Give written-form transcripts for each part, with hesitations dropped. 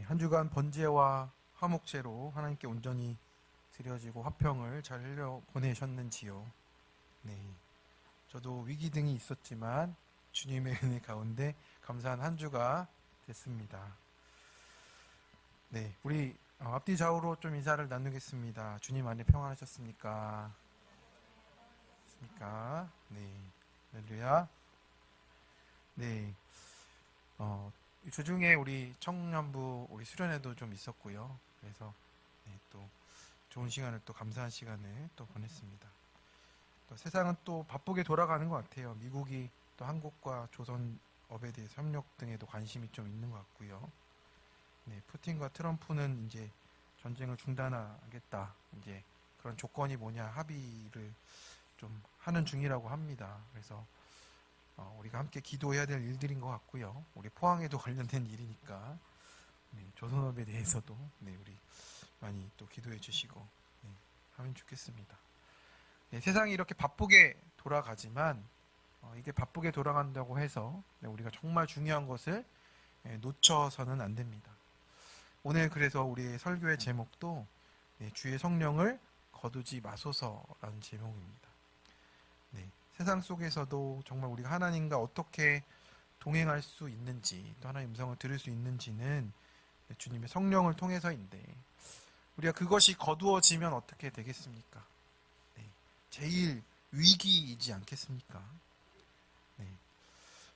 한 주간 번제와 화목제로 하나님께 온전히 드려지고 화평을 잘 보내셨는지요. 네, 저도 위기 등이 있었지만 주님의 은혜 가운데 감사한 한 주가 됐습니다. 네, 우리 앞뒤 좌우로 좀 인사를 나누겠습니다. 주님 안에 평안하셨습니까? 네, 할렐루야. 네, 주중에 우리 청년부 우리 수련회도 좀 있었고요. 그래서 네, 또 좋은 시간을 또 감사한 시간을 또 보냈습니다. 또 세상은 또 바쁘게 돌아가는 것 같아요. 미국이 또 한국과 조선업에 대해서 협력 등에도 관심이 좀 있는 것 같고요. 네, 푸틴과 트럼프는 이제 전쟁을 중단하겠다. 이제 그런 조건이 뭐냐 합의를 좀 하는 중이라고 합니다. 그래서 우리가 함께 기도해야 될 일들인 것 같고요. 우리 포항에도 관련된 일이니까 네, 조선업에 대해서도 네, 우리 많이 또 기도해 주시고 네, 하면 좋겠습니다. 네, 세상이 이렇게 바쁘게 돌아가지만 이게 바쁘게 돌아간다고 해서 네, 우리가 정말 중요한 것을 놓쳐서는 안 됩니다. 오늘 그래서 우리의 설교의 제목도 네, 주의 성령을 거두지 마소서라는 제목입니다. 네, 세상 속에서도 정말 우리가 하나님과 어떻게 동행할 수 있는지 또 하나님의 음성을 들을 수 있는지는 주님의 성령을 통해서인데 우리가 그것이 거두어지면 어떻게 되겠습니까? 네, 제일 위기이지 않겠습니까? 네,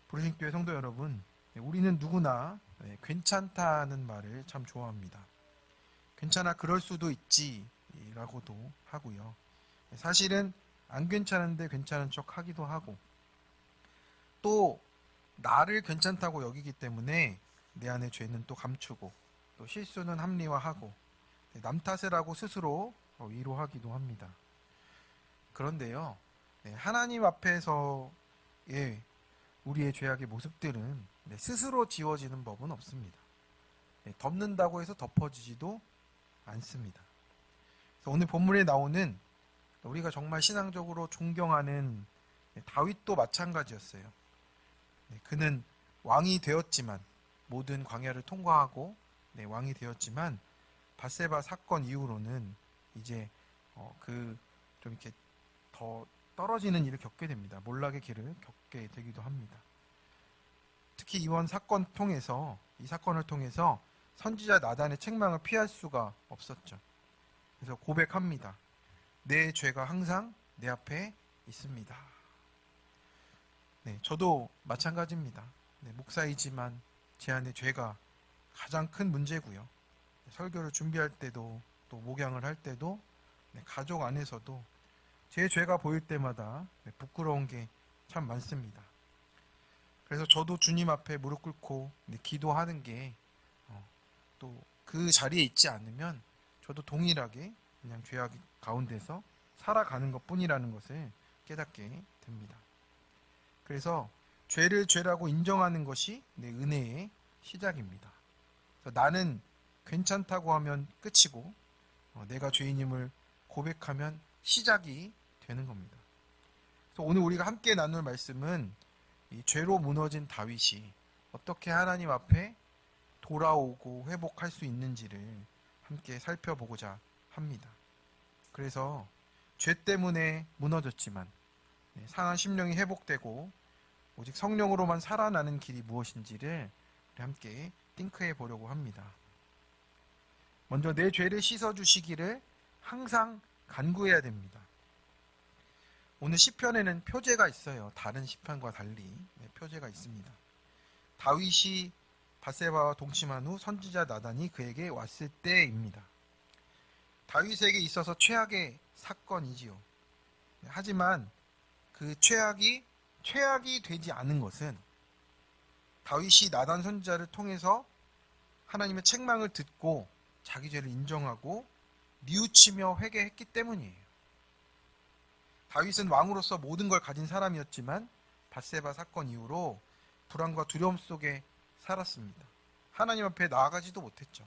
부르신 교회 성도 여러분, 우리는 누구나 괜찮다는 말을 참 좋아합니다. 괜찮아 그럴 수도 있지 라고도 하고요. 사실은 안 괜찮은데 괜찮은 척 하기도 하고 또 나를 괜찮다고 여기기 때문에 내 안의 죄는 또 감추고 또 실수는 합리화하고 남 탓을 하고 스스로 위로하기도 합니다. 그런데요, 하나님 앞에서의 우리의 죄악의 모습들은 스스로 지워지는 법은 없습니다. 덮는다고 해서 덮어지지도 않습니다. 그래서 오늘 본문에 나오는 우리가 정말 신앙적으로 존경하는 다윗도 마찬가지였어요. 그는 왕이 되었지만 모든 광야를 통과하고 왕이 되었지만 밧세바 사건 이후로는 이제 좀 이렇게 더 떨어지는 일을 겪게 됩니다. 몰락의 길을 겪게 되기도 합니다. 특히 이번 이 사건을 통해서 선지자 나단의 책망을 피할 수가 없었죠. 그래서 고백합니다. 내 죄가 항상 내 앞에 있습니다. 네, 저도 마찬가지입니다. 네, 목사이지만 제 안에 죄가 가장 큰 문제고요. 설교를 준비할 때도 또 목양을 할 때도 가족 안에서도 제 죄가 보일 때마다 부끄러운 게 참 많습니다. 그래서 저도 주님 앞에 무릎 꿇고 기도하는 게 또 그 자리에 있지 않으면 저도 동일하게 그냥 죄악 가운데서 살아가는 것뿐이라는 것을 깨닫게 됩니다. 그래서 죄를 죄라고 인정하는 것이 내 은혜의 시작입니다. 그래서 나는 괜찮다고 하면 끝이고 내가 죄인임을 고백하면 시작이 되는 겁니다. 그래서 오늘 우리가 함께 나눌 말씀은 이 죄로 무너진 다윗이 어떻게 하나님 앞에 돌아오고 회복할 수 있는지를 함께 살펴보고자 합니다. 그래서 죄 때문에 무너졌지만 상한 심령이 회복되고 오직 성령으로만 살아나는 길이 무엇인지를 함께 띵크해 보려고 합니다. 먼저 내 죄를 씻어주시기를 항상 간구해야 됩니다. 오늘 시편에는 표제가 있어요. 다른 시편과 달리 표제가 있습니다. 다윗이 밧세바와 동침한 후 선지자 나단이 그에게 왔을 때입니다. 다윗에게 있어서 최악의 사건이지요. 하지만 그 최악이 되지 않은 것은 다윗이 나단 선지자를 통해서 하나님의 책망을 듣고 자기 죄를 인정하고 뉘우치며 회개했기 때문이에요. 다윗은 왕으로서 모든 걸 가진 사람이었지만 밧세바 사건 이후로 불안과 두려움 속에 살았습니다. 하나님 앞에 나아가지도 못했죠.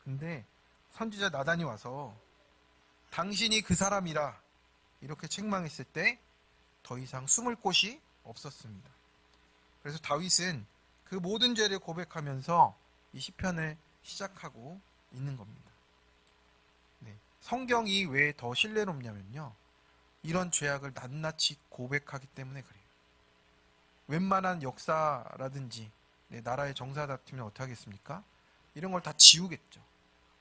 근데 선지자 나단이 와서 당신이 그 사람이라 이렇게 책망했을 때 더 이상 숨을 곳이 없었습니다. 그래서 다윗은 그 모든 죄를 고백하면서 이 시편을 시작하고 있는 겁니다. 네. 성경이 왜 더 신뢰롭냐면요. 이런 죄악을 낱낱이 고백하기 때문에 그래요. 웬만한 역사라든지 나라의 정사 다투면 어떻게 하겠습니까? 이런 걸 다 지우겠죠.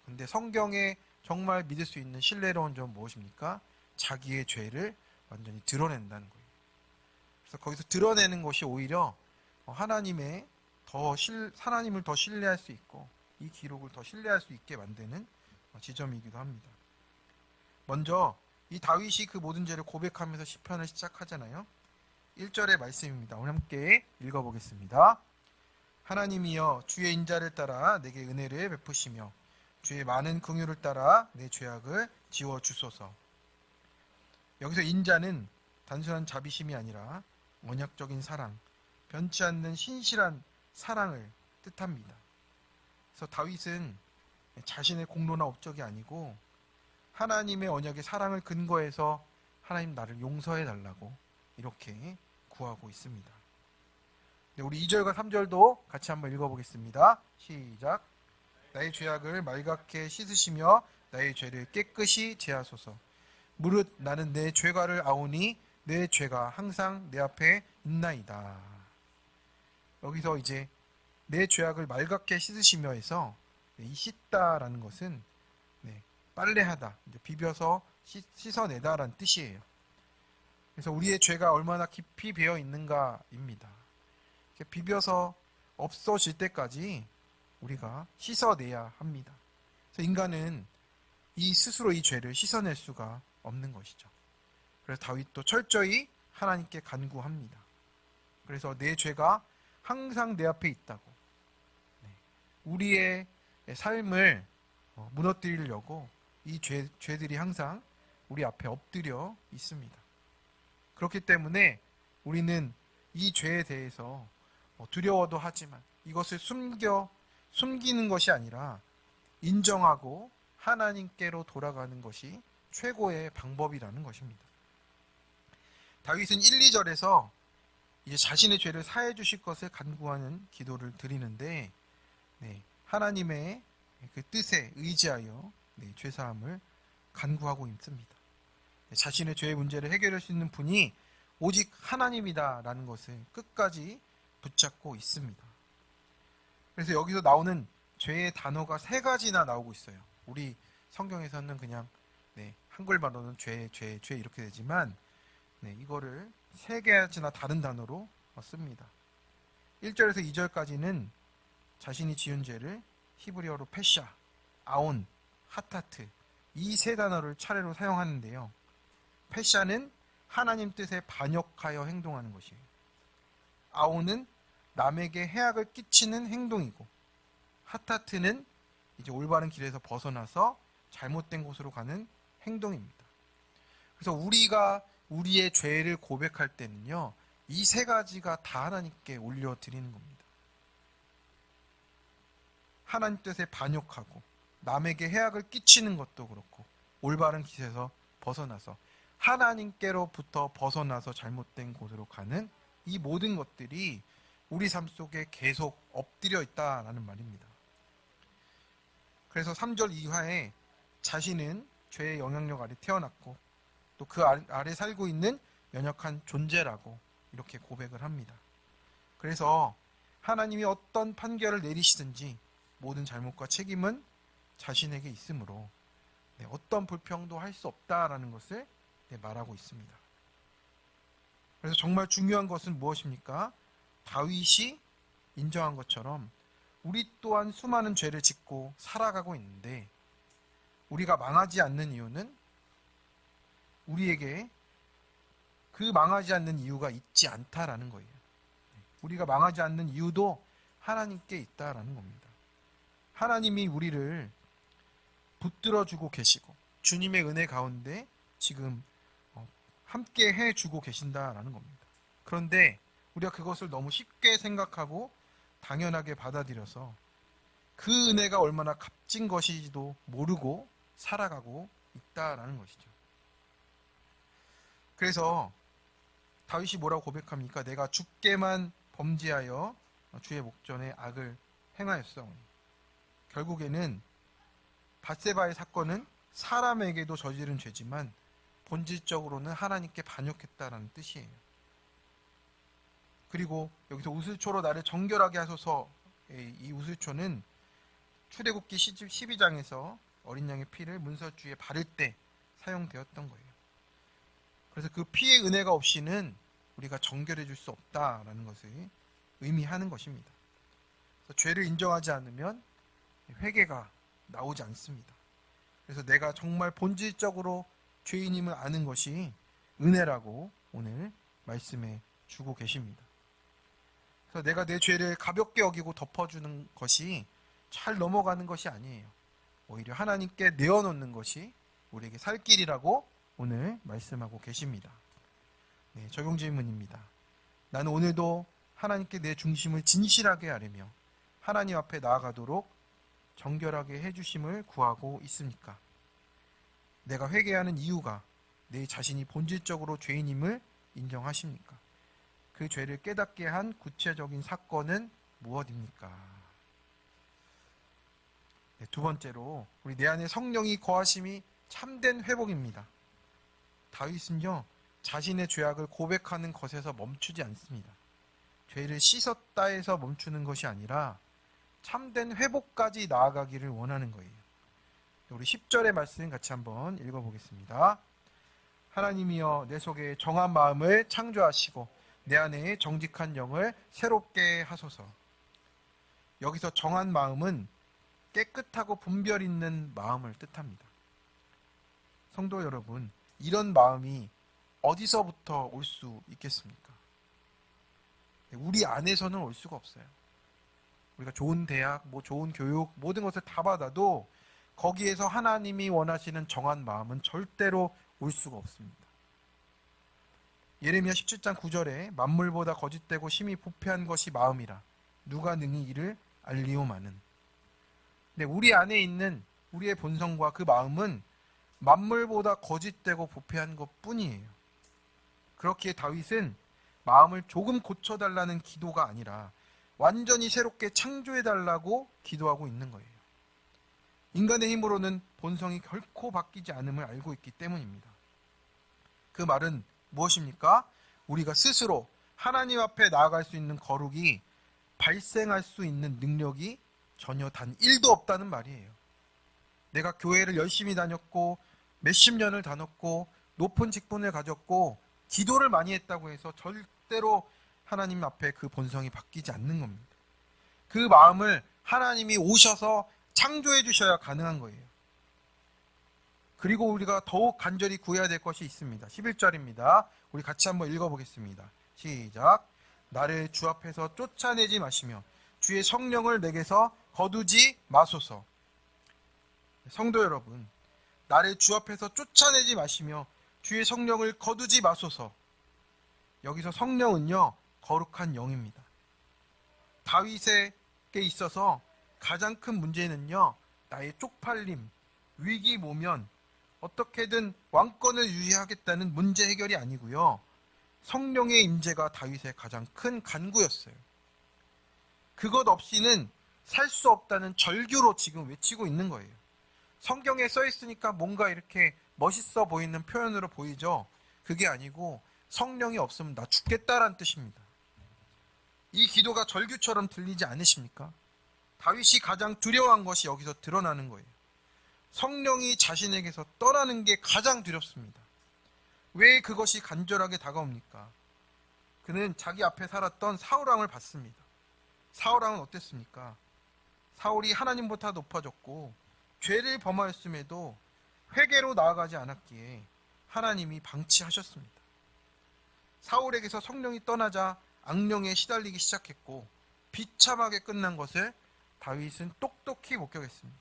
근데 성경에 정말 믿을 수 있는 신뢰로운 점은 무엇입니까? 자기의 죄를 완전히 드러낸다는 거예요. 그래서 거기서 드러내는 것이 오히려 하나님을 더 신뢰할 수 있고 이 기록을 더 신뢰할 수 있게 만드는 지점이기도 합니다. 먼저 이 다윗이 그 모든 죄를 고백하면서 시편을 시작하잖아요. 1절의 말씀입니다. 오늘 함께 읽어보겠습니다. 하나님이여 주의 인자를 따라 내게 은혜를 베푸시며 주의 많은 긍휼을 따라 내 죄악을 지워주소서. 여기서 인자는 단순한 자비심이 아니라 언약적인 사랑, 변치 않는 신실한 사랑을 뜻합니다. 그래서 다윗은 자신의 공로나 업적이 아니고 하나님의 언약의 사랑을 근거해서 하나님 나를 용서해 달라고 이렇게 구하고 있습니다. 우리 2절과 3절도 같이 한번 읽어보겠습니다. 시작. 나의 죄악을 말갛게 씻으시며 나의 죄를 깨끗이 제하소서. 무릇 나는 내 죄가를 아오니 내 죄가 항상 내 앞에 있나이다. 여기서 이제 내 죄악을 말갛게 씻으시며 해서 이 씻다라는 것은 빨래하다, 비벼서 씻어내다라는 뜻이에요. 그래서 우리의 죄가 얼마나 깊이 배어 있는가입니다. 비벼서 없어질 때까지 우리가 씻어내야 합니다. 그래서 인간은 스스로 이 죄를 씻어낼 수가 없는 것이죠. 그래서 다윗도 철저히 하나님께 간구합니다. 그래서 내 죄가 항상 내 앞에 있다고, 우리의 삶을 무너뜨리려고 이 죄들이 항상 우리 앞에 엎드려 있습니다. 그렇기 때문에 우리는 이 죄에 대해서 두려워도 하지만 이것을 숨기는 것이 아니라 인정하고 하나님께로 돌아가는 것이 최고의 방법이라는 것입니다. 다윗은 1, 2절에서 이제 자신의 죄를 사해 주실 것을 간구하는 기도를 드리는데 하나님의 그 뜻에 의지하여 죄사함을 간구하고 있습니다. 자신의 죄의 문제를 해결할 수 있는 분이 오직 하나님이다라는 것을 끝까지 붙잡고 있습니다. 그래서 여기서 나오는 죄의 단어가 3가지나 나오고 있어요. 우리 성경에서는 그냥 한글말로는 죄 이렇게 되지만 이거를 3가지나 다른 단어로 씁니다. 1절에서 2절까지는 자신이 지은 죄를 히브리어로 페샤, 아온, 하타트 이 3단어를 차례로 사용하는데요. 페샤는 하나님 뜻에 반역하여 행동하는 것이에요. 아온은 남에게 해악을 끼치는 행동이고, 하타트는 이제 올바른 길에서 벗어나서 잘못된 곳으로 가는 행동입니다. 그래서 우리가 우리의 죄를 고백할 때는요, 이 3가지가 다 하나님께 올려드리는 겁니다. 하나님 뜻에 반역하고 남에게 해악을 끼치는 것도 그렇고 올바른 길에서 벗어나서 하나님께로부터 벗어나서 잘못된 곳으로 가는 이 모든 것들이 우리 삶 속에 계속 엎드려 있다라는 말입니다. 그래서 3절 이하에 자신은 죄의 영향력 아래 태어났고 또 그 아래 살고 있는 연약한 존재라고 이렇게 고백을 합니다. 그래서 하나님이 어떤 판결을 내리시든지 모든 잘못과 책임은 자신에게 있으므로 어떤 불평도 할 수 없다라는 것을 말하고 있습니다. 그래서 정말 중요한 것은 무엇입니까? 다윗이 인정한 것처럼 우리 또한 수많은 죄를 짓고 살아가고 있는데 우리가 망하지 않는 이유는 우리에게 그 망하지 않는 이유가 있지 않다라는 거예요. 우리가 망하지 않는 이유도 하나님께 있다라는 겁니다. 하나님이 우리를 붙들어주고 계시고 주님의 은혜 가운데 지금 함께 해주고 계신다라는 겁니다. 그런데 우리가 그것을 너무 쉽게 생각하고 당연하게 받아들여서 그 은혜가 얼마나 값진 것인지도 모르고 살아가고 있다라는 것이죠. 그래서 다윗이 뭐라고 고백합니까? 내가 주께만 범죄하여 주의 목전에 악을 행하였사오니. 결국에는 밧세바의 사건은 사람에게도 저지른 죄지만 본질적으로는 하나님께 반역했다라는 뜻이에요. 그리고 여기서 우슬초로 나를 정결하게 하소서, 이 우슬초는 출애굽기 12장에서 어린 양의 피를 문설주에 바를 때 사용되었던 거예요. 그래서 그 피의 은혜가 없이는 우리가 정결해 줄 수 없다라는 것을 의미하는 것입니다. 그래서 죄를 인정하지 않으면 회개가 나오지 않습니다. 그래서 내가 정말 본질적으로 죄인임을 아는 것이 은혜라고 오늘 말씀해 주고 계십니다. 그래서 내가 내 죄를 가볍게 여기고 덮어주는 것이 잘 넘어가는 것이 아니에요. 오히려 하나님께 내어놓는 것이 우리에게 살 길이라고 오늘 말씀하고 계십니다. 네, 적용 질문입니다. 나는 오늘도 하나님께 내 중심을 진실하게 하려며 하나님 앞에 나아가도록 정결하게 해주심을 구하고 있습니까? 내가 회개하는 이유가 내 자신이 본질적으로 죄인임을 인정하십니까? 그 죄를 깨닫게 한 구체적인 사건은 무엇입니까? 네, 두 번째로 우리 내 안에 성령이 거하심이 참된 회복입니다. 다윗은요, 자신의 죄악을 고백하는 것에서 멈추지 않습니다. 죄를 씻었다 해서 멈추는 것이 아니라 참된 회복까지 나아가기를 원하는 거예요. 우리 10절의 말씀 같이 한번 읽어보겠습니다. 하나님이여 내 속에 정한 마음을 창조하시고 내 안에 정직한 영을 새롭게 하소서. 여기서 정한 마음은 깨끗하고 분별 있는 마음을 뜻합니다. 성도 여러분, 이런 마음이 어디서부터 올 수 있겠습니까? 우리 안에서는 올 수가 없어요. 우리가 좋은 대학, 좋은 교육, 모든 것을 다 받아도 거기에서 하나님이 원하시는 정한 마음은 절대로 올 수가 없습니다. 예레미야 17장 9절에 만물보다 거짓되고 심히 부패한 것이 마음이라 누가 능히 이를 알리오마는. 근데 우리 안에 있는 우리의 본성과 그 마음은 만물보다 거짓되고 부패한 것뿐이에요. 그렇기에 다윗은 마음을 조금 고쳐달라는 기도가 아니라 완전히 새롭게 창조해달라고 기도하고 있는 거예요. 인간의 힘으로는 본성이 결코 바뀌지 않음을 알고 있기 때문입니다. 그 말은 무엇입니까? 우리가 스스로 하나님 앞에 나아갈 수 있는 거룩이 발생할 수 있는 능력이 전혀 단 1도 없다는 말이에요. 내가 교회를 열심히 다녔고 몇십 년을 다녔고 높은 직분을 가졌고 기도를 많이 했다고 해서 절대로 하나님 앞에 그 본성이 바뀌지 않는 겁니다. 그 마음을 하나님이 오셔서 창조해 주셔야 가능한 거예요. 그리고 우리가 더욱 간절히 구해야 될 것이 있습니다. 11절입니다. 우리 같이 한번 읽어보겠습니다. 시작. 나를 주 앞에서 쫓아내지 마시며 주의 성령을 내게서 거두지 마소서. 성도 여러분, 나를 주 앞에서 쫓아내지 마시며 주의 성령을 거두지 마소서. 여기서 성령은요, 거룩한 영입니다. 다윗에게 있어서 가장 큰 문제는요, 나의 쪽팔림, 위기 모면, 어떻게든 왕권을 유지하겠다는 문제 해결이 아니고요, 성령의 임재가 다윗의 가장 큰 간구였어요. 그것 없이는 살 수 없다는 절규로 지금 외치고 있는 거예요. 성경에 써 있으니까 뭔가 이렇게 멋있어 보이는 표현으로 보이죠? 그게 아니고 성령이 없으면 나 죽겠다라는 뜻입니다. 이 기도가 절규처럼 들리지 않으십니까? 다윗이 가장 두려워한 것이 여기서 드러나는 거예요. 성령이 자신에게서 떠나는 게 가장 두렵습니다. 왜 그것이 간절하게 다가옵니까? 그는 자기 앞에 살았던 사울왕을 봤습니다. 사울왕은 어땠습니까? 사울이 하나님보다 높아졌고 죄를 범하였음에도 회개로 나아가지 않았기에 하나님이 방치하셨습니다. 사울에게서 성령이 떠나자 악령에 시달리기 시작했고 비참하게 끝난 것을 다윗은 똑똑히 목격했습니다.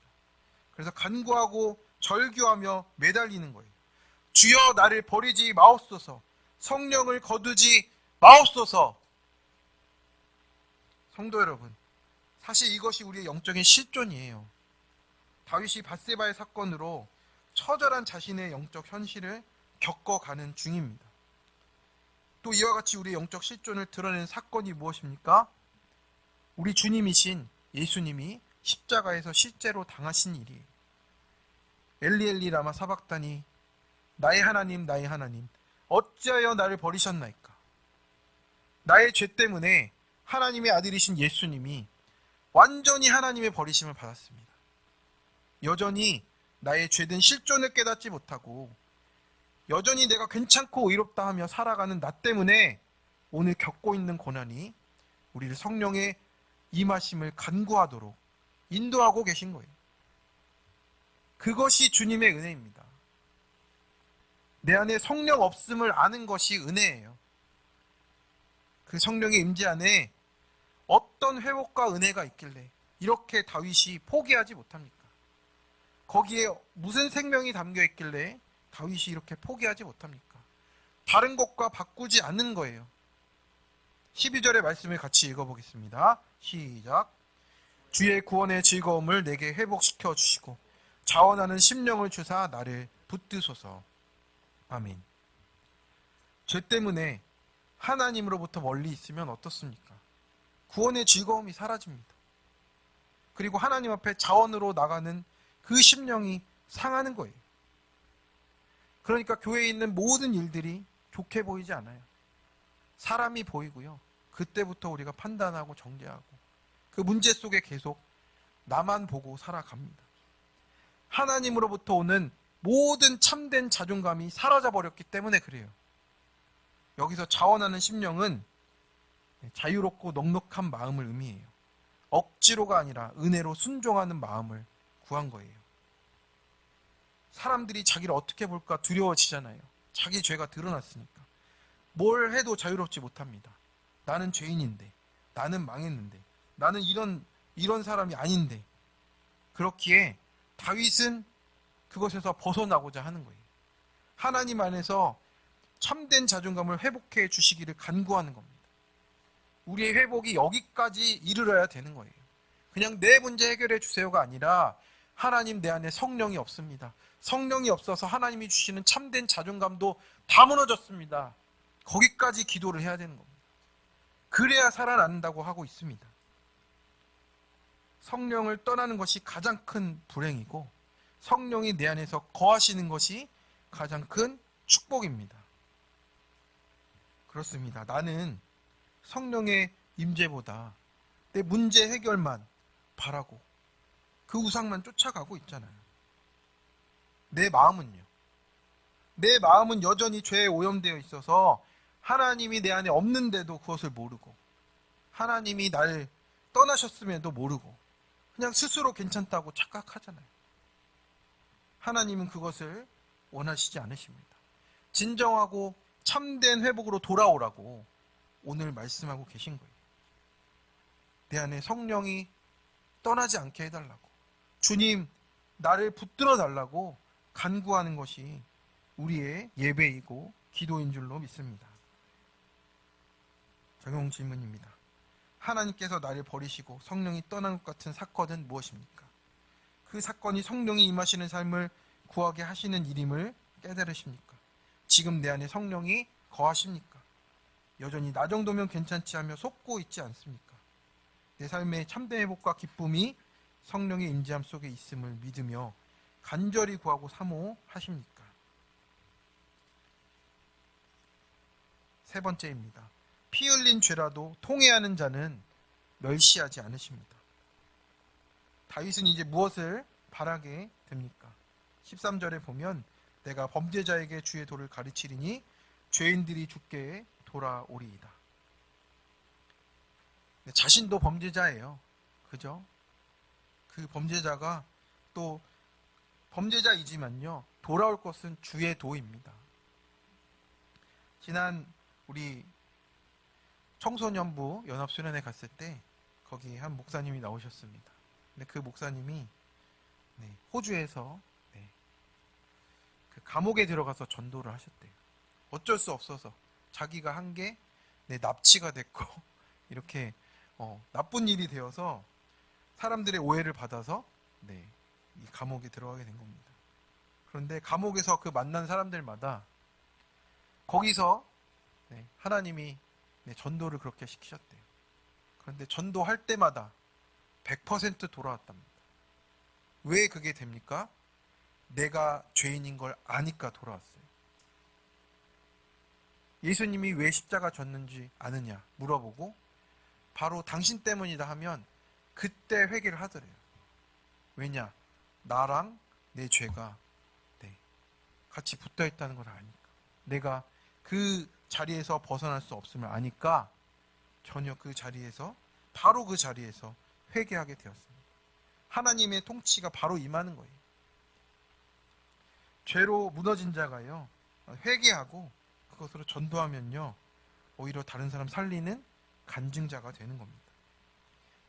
그래서 간구하고 절규하며 매달리는 거예요. 주여 나를 버리지 마옵소서. 성령을 거두지 마옵소서. 성도 여러분, 사실 이것이 우리의 영적인 실존이에요. 다윗이 밧세바의 사건으로 처절한 자신의 영적 현실을 겪어가는 중입니다. 또 이와 같이 우리의 영적 실존을 드러내는 사건이 무엇입니까? 우리 주님이신 예수님이 십자가에서 실제로 당하신 일이에요. 엘리 엘리 라마 사박다니, 나의 하나님 나의 하나님 어찌하여 나를 버리셨나이까. 나의 죄 때문에 하나님의 아들이신 예수님이 완전히 하나님의 버리심을 받았습니다. 여전히 나의 죄된 실존을 깨닫지 못하고 여전히 내가 괜찮고 의롭다 하며 살아가는 나 때문에 오늘 겪고 있는 고난이 우리를 성령의 임하심을 간구하도록 인도하고 계신 거예요. 그것이 주님의 은혜입니다. 내 안에 성령 없음을 아는 것이 은혜예요. 그 성령의 임재 안에 어떤 회복과 은혜가 있길래 이렇게 다윗이 포기하지 못합니까? 거기에 무슨 생명이 담겨 있길래 다윗이 이렇게 포기하지 못합니까? 다른 것과 바꾸지 않는 거예요. 12절의 말씀을 같이 읽어보겠습니다. 시작. 주의 구원의 즐거움을 내게 회복시켜 주시고 자원하는 심령을 주사 나를 붙드소서. 아멘. 죄 때문에 하나님으로부터 멀리 있으면 어떻습니까? 구원의 즐거움이 사라집니다. 그리고 하나님 앞에 자원으로 나가는 그 심령이 상하는 거예요. 그러니까 교회에 있는 모든 일들이 좋게 보이지 않아요. 사람이 보이고요. 그때부터 우리가 판단하고 정죄하고 그 문제 속에 계속 나만 보고 살아갑니다. 하나님으로부터 오는 모든 참된 자존감이 사라져버렸기 때문에 그래요. 여기서 자원하는 심령은 자유롭고 넉넉한 마음을 의미해요. 억지로가 아니라 은혜로 순종하는 마음을 구한 거예요. 사람들이 자기를 어떻게 볼까 두려워지잖아요. 자기 죄가 드러났으니까. 뭘 해도 자유롭지 못합니다. 나는 죄인인데, 나는 망했는데, 나는 이런 사람이 아닌데. 그렇기에 다윗은 그것에서 벗어나고자 하는 거예요. 하나님 안에서 참된 자존감을 회복해 주시기를 간구하는 겁니다. 우리의 회복이 여기까지 이르러야 되는 거예요. 그냥 내 문제 해결해 주세요가 아니라 하나님 내 안에 성령이 없습니다. 성령이 없어서 하나님이 주시는 참된 자존감도 다 무너졌습니다. 거기까지 기도를 해야 되는 겁니다. 그래야 살아난다고 하고 있습니다. 성령을 떠나는 것이 가장 큰 불행이고 성령이 내 안에서 거하시는 것이 가장 큰 축복입니다. 그렇습니다. 나는 성령의 임재보다 내 문제 해결만 바라고 그 우상만 쫓아가고 있잖아요. 내 마음은요. 내 마음은 여전히 죄에 오염되어 있어서 하나님이 내 안에 없는데도 그것을 모르고 하나님이 나를 떠나셨음에도 모르고 그냥 스스로 괜찮다고 착각하잖아요. 하나님은 그것을 원하시지 않으십니다. 진정하고 참된 회복으로 돌아오라고 오늘 말씀하고 계신 거예요. 내 안에 성령이 떠나지 않게 해달라고, 주님 나를 붙들어 달라고 간구하는 것이 우리의 예배이고 기도인 줄로 믿습니다. 적용 질문입니다. 하나님께서 나를 버리시고 성령이 떠난 것 같은 사건은 무엇입니까? 그 사건이 성령이 임하시는 삶을 구하게 하시는 일임을 깨달으십니까? 지금 내 안에 성령이 거하십니까? 여전히 나 정도면 괜찮지 하며 속고 있지 않습니까? 내 삶의 참된 회복과 기쁨이 성령의 임재함 속에 있음을 믿으며 간절히 구하고 사모하십니까? 세 번째입니다. 피 흘린 죄라도 통회하는 자는 멸시하지 않으십니다. 다윗은 이제 무엇을 바라게 됩니까? 13절에 보면 내가 범죄자에게 주의 도를 가르치리니 죄인들이 주께 돌아오리이다. 자신도 범죄자예요. 그죠? 그 범죄자가 또 범죄자이지만요. 돌아올 것은 주의 도입니다. 지난 우리 청소년부 연합수련회 갔을 때 거기 한 목사님이 나오셨습니다. 근데 그 목사님이 호주에서 그 감옥에 들어가서 전도를 하셨대요. 어쩔 수 없어서 자기가 한 게 납치가 됐고 이렇게 나쁜 일이 되어서 사람들의 오해를 받아서 이 감옥에 들어가게 된 겁니다. 그런데 감옥에서 그 만난 사람들마다 거기서 하나님이 전도를 그렇게 시키셨대요. 그런데 전도할 때마다 100% 돌아왔답니다. 왜 그게 됩니까? 내가 죄인인 걸 아니까 돌아왔어요. 예수님이 왜 십자가 졌는지 아느냐 물어보고 바로 당신 때문이다 하면 그때 회개를 하더래요. 왜냐? 나랑 내 죄가 같이 붙어 있다는 걸 아니까. 내가 그 자리에서 벗어날 수 없음을 아니까 전혀 바로 그 자리에서 회개하게 되었습니다. 하나님의 통치가 바로 임하는 거예요. 죄로 무너진 자가요, 회개하고 그것으로 전도하면요, 오히려 다른 사람 살리는 간증자가 되는 겁니다.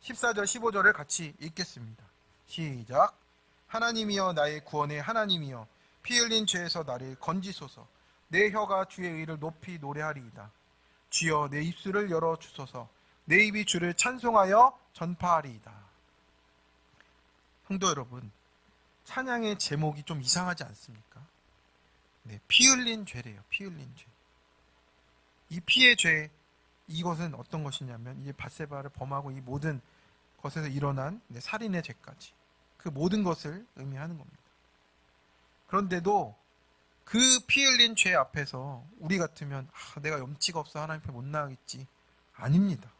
14절 15절을 같이 읽겠습니다. 시작. 하나님이여 나의 구원의 하나님이여 피 흘린 죄에서 나를 건지소서. 내 혀가 주의 의를 높이 노래하리이다. 주여 내 입술을 열어 주소서. 내 입이 주를 찬송하여 전파하리이다. 성도 여러분, 찬양의 제목이 좀 이상하지 않습니까? 피 흘린 죄래요. 피 흘린 죄. 이 피의 죄, 이것은 어떤 것이냐면 이 밧세바를 범하고 이 모든 것에서 일어난 살인의 죄까지 그 모든 것을 의미하는 겁니다. 그런데도 그 피 흘린 죄 앞에서 우리 같으면 내가 염치가 없어 하나님 앞에 못 나가겠지. 아닙니다.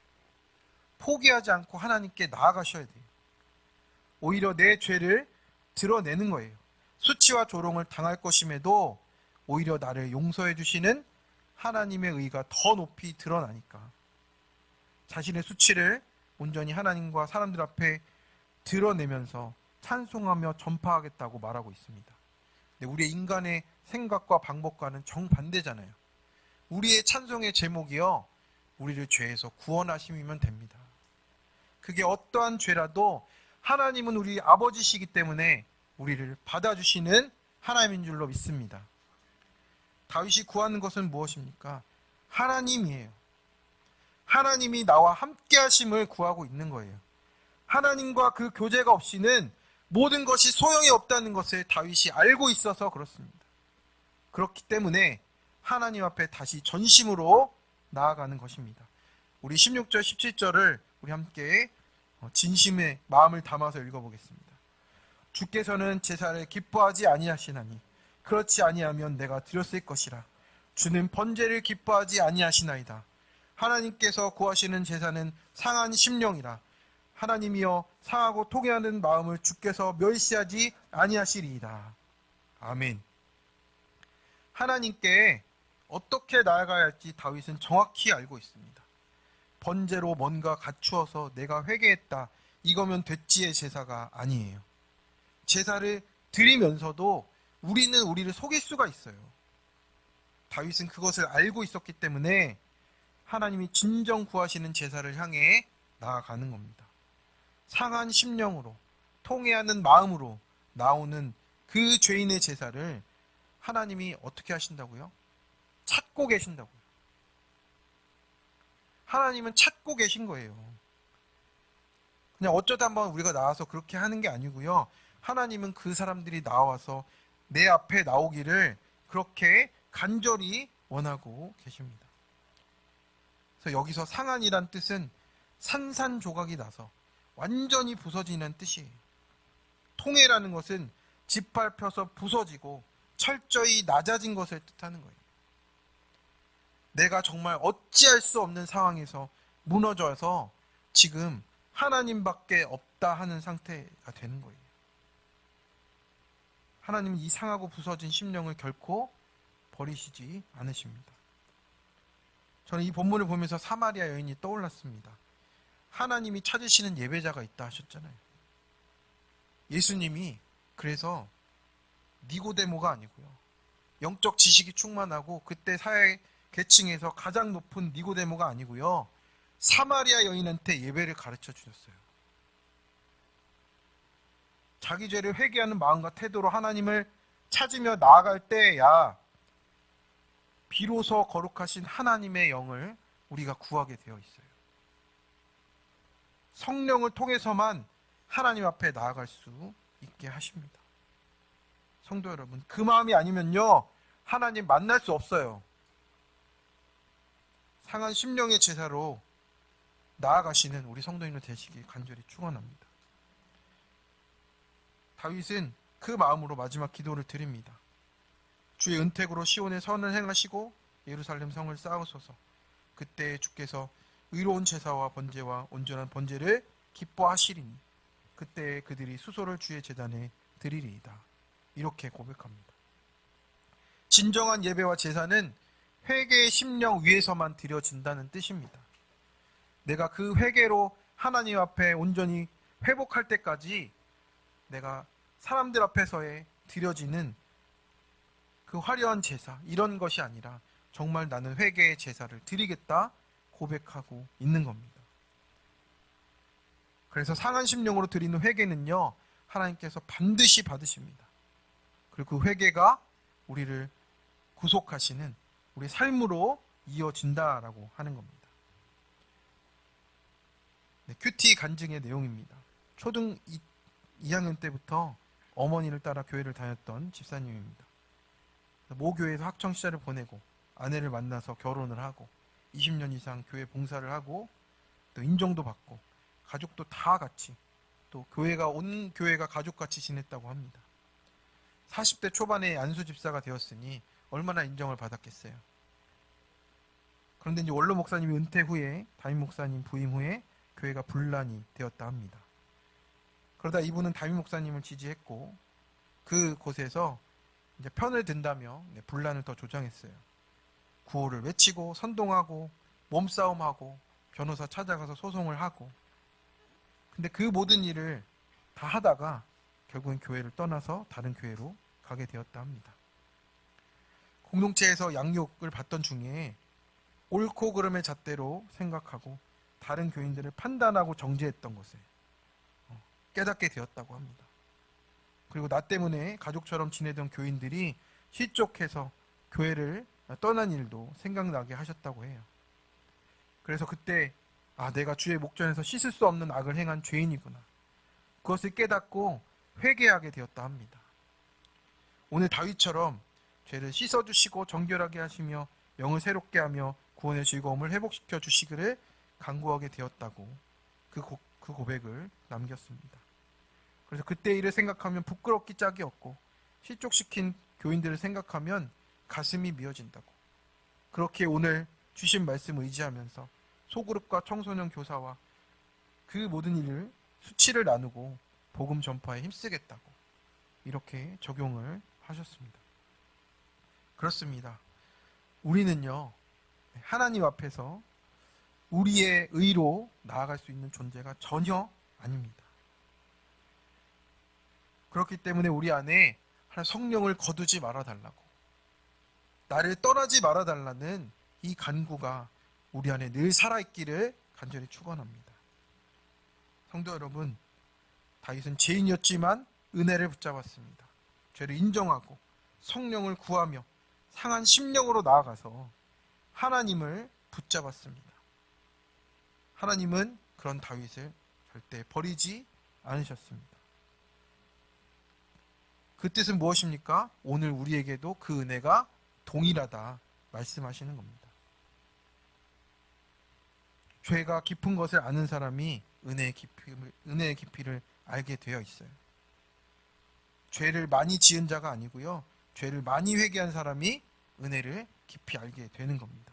포기하지 않고 하나님께 나아가셔야 돼요. 오히려 내 죄를 드러내는 거예요. 수치와 조롱을 당할 것임에도 오히려 나를 용서해 주시는 하나님의 의가 더 높이 드러나니까 자신의 수치를 온전히 하나님과 사람들 앞에 드러내면서 찬송하며 전파하겠다고 말하고 있습니다. 우리의 인간의 생각과 방법과는 정반대잖아요. 우리의 찬송의 제목이요, 우리를 죄에서 구원하심이면 됩니다. 그게 어떠한 죄라도 하나님은 우리 아버지시기 때문에 우리를 받아주시는 하나님인 줄로 믿습니다. 다윗이 구하는 것은 무엇입니까? 하나님이에요. 하나님이 나와 함께 하심을 구하고 있는 거예요. 하나님과 그 교제가 없이는 모든 것이 소용이 없다는 것을 다윗이 알고 있어서 그렇습니다. 그렇기 때문에 하나님 앞에 다시 전심으로 나아가는 것입니다. 우리 16절 17절을 우리 함께 진심의 마음을 담아서 읽어보겠습니다. 주께서는 제사를 기뻐하지 아니하시나니 그렇지 아니하면 내가 드렸을 것이라. 주는 번제를 기뻐하지 아니하시나이다. 하나님께서 구하시는 제사는 상한 심령이라. 하나님이여 상하고 통회하는 마음을 주께서 멸시하지 아니하시리이다. 아멘. 하나님께 어떻게 나아가야 할지 다윗은 정확히 알고 있습니다. 번제로 뭔가 갖추어서 내가 회개했다, 이거면 됐지의 제사가 아니에요. 제사를 드리면서도 우리는 우리를 속일 수가 있어요. 다윗은 그것을 알고 있었기 때문에 하나님이 진정 구하시는 제사를 향해 나아가는 겁니다. 상한 심령으로, 통회하는 마음으로 나오는 그 죄인의 제사를 하나님이 어떻게 하신다고요? 찾고 계신다고요. 하나님은 찾고 계신 거예요. 그냥 어쩌다 한번 우리가 나와서 그렇게 하는 게 아니고요. 하나님은 그 사람들이 나와서 내 앞에 나오기를 그렇게 간절히 원하고 계십니다. 그래서 여기서 상한이란 뜻은 산산조각이 나서 완전히 부서지는 뜻이에요. 통회라는 것은 짓밟혀서 부서지고 철저히 낮아진 것을 뜻하는 거예요. 내가 정말 어찌할 수 없는 상황에서 무너져서 지금 하나님밖에 없다 하는 상태가 되는 거예요. 하나님은 이 상하고 부서진 심령을 결코 버리시지 않으십니다. 저는 이 본문을 보면서 사마리아 여인이 떠올랐습니다. 하나님이 찾으시는 예배자가 있다 하셨잖아요. 예수님이 그래서 니고데모가 아니고요, 영적 지식이 충만하고 그때 사회 계층에서 가장 높은 니고데모가 아니고요, 사마리아 여인한테 예배를 가르쳐 주셨어요. 자기 죄를 회개하는 마음과 태도로 하나님을 찾으며 나아갈 때야 비로소 거룩하신 하나님의 영을 우리가 구하게 되어 있어요. 성령을 통해서만 하나님 앞에 나아갈 수 있게 하십니다. 성도 여러분, 그 마음이 아니면요, 하나님 만날 수 없어요. 상한 심령의 제사로 나아가시는 우리 성도님들 되시길 간절히 축원합니다. 다윗은 그 마음으로 마지막 기도를 드립니다. 주의 은택으로 시온에 선을 행하시고 예루살렘 성을 쌓으소서. 그때 주께서 의로운 제사와 번제와 온전한 번제를 기뻐하시리니 그때 그들이 수소를 주의 제단에 드리리이다. 이렇게 고백합니다. 진정한 예배와 제사는 회개의 심령 위에서만 드려진다는 뜻입니다. 내가 그 회개로 하나님 앞에 온전히 회복할 때까지 내가 사람들 앞에서의 드려지는 그 화려한 제사, 이런 것이 아니라 정말 나는 회개의 제사를 드리겠다 고백하고 있는 겁니다. 그래서 상한 심령으로 드리는 회개는요, 하나님께서 반드시 받으십니다. 그리고 그 회개가 우리를 구속하시는 우리 삶으로 이어진다라고 하는 겁니다. 네, 큐티 간증의 내용입니다. 초등 2학년 때부터 어머니를 따라 교회를 다녔던 집사님입니다. 모교에서 학창시절을 보내고 아내를 만나서 결혼을 하고 20년 이상 교회 봉사를 하고 또 인정도 받고 가족도 다 같이 또 온 교회가 가족같이 지냈다고 합니다. 40대 초반에 안수 집사가 되었으니 얼마나 인정을 받았겠어요. 그런데 이제 원로 목사님이 은퇴 후에 담임 목사님 부임 후에 교회가 분란이 되었다 합니다. 그러다 이분은 담임 목사님을 지지했고 그곳에서 이제 편을 든다며 분란을 더 조장했어요. 구호를 외치고 선동하고 몸싸움하고 변호사 찾아가서 소송을 하고, 근데 그 모든 일을 다 하다가 결국은 교회를 떠나서 다른 교회로 가게 되었다 합니다. 공동체에서 양육을 받던 중에 옳고 그름의 잣대로 생각하고 다른 교인들을 판단하고 정죄했던 것을 깨닫게 되었다고 합니다. 그리고 나 때문에 가족처럼 지내던 교인들이 실족해서 교회를 떠난 일도 생각나게 하셨다고 해요. 그래서 그때 내가 주의 목전에서 씻을 수 없는 악을 행한 죄인이구나. 그것을 깨닫고 회개하게 되었다 합니다. 오늘 다윗처럼 죄를 씻어주시고 정결하게 하시며 영을 새롭게 하며 구원의 즐거움을 회복시켜 주시기를 간구하게 되었다고 그 고백을 남겼습니다. 그래서 그때 일을 생각하면 부끄럽기 짝이 없고 실족시킨 교인들을 생각하면 가슴이 미어진다고. 그렇게 오늘 주신 말씀을 의지하면서 소그룹과 청소년 교사와 그 모든 일을 수치를 나누고 복음 전파에 힘쓰겠다고 이렇게 적용을 하셨습니다. 그렇습니다. 우리는요, 하나님 앞에서 우리의 의로 나아갈 수 있는 존재가 전혀 아닙니다. 그렇기 때문에 우리 안에 성령을 거두지 말아달라고, 나를 떠나지 말아달라는 이 간구가 우리 안에 늘 살아있기를 간절히 축원합니다. 성도 여러분, 다윗은 죄인이었지만 은혜를 붙잡았습니다. 죄를 인정하고 성령을 구하며 상한 심령으로 나아가서 하나님을 붙잡았습니다. 하나님은 그런 다윗을 절대 버리지 않으셨습니다. 그 뜻은 무엇입니까? 오늘 우리에게도 그 은혜가 동일하다 말씀하시는 겁니다. 죄가 깊은 것을 아는 사람이 은혜의 깊이를 알게 되어 있어요. 죄를 많이 지은 자가 아니고요, 죄를 많이 회개한 사람이 은혜를 깊이 알게 되는 겁니다.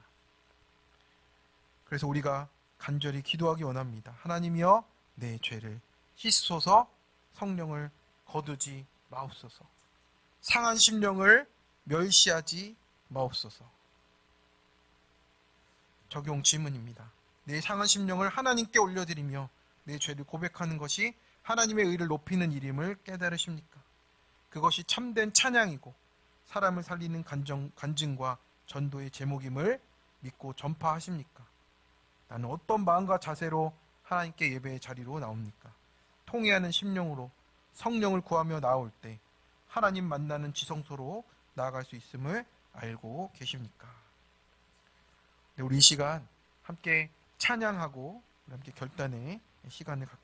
그래서 우리가 간절히 기도하기 원합니다. 하나님이여, 내 죄를 씻소서. 성령을 거두지 마옵소서. 상한 심령을 멸시하지 마옵소서. 적용 질문입니다. 내 상한 심령을 하나님께 올려드리며 내 죄를 고백하는 것이 하나님의 의를 높이는 일임을 깨달으십니까? 그것이 참된 찬양이고 사람을 살리는 간증과 전도의 제목임을 믿고 전파하십니까? 나는 어떤 마음과 자세로 하나님께 예배의 자리로 나옵니까? 통회하는 심령으로 성령을 구하며 나올 때 하나님 만나는 지성소로 나아갈 수 있음을 알고 계십니까? 우리 이 시간 함께 찬양하고 함께 결단의 시간을 갖겠습니다.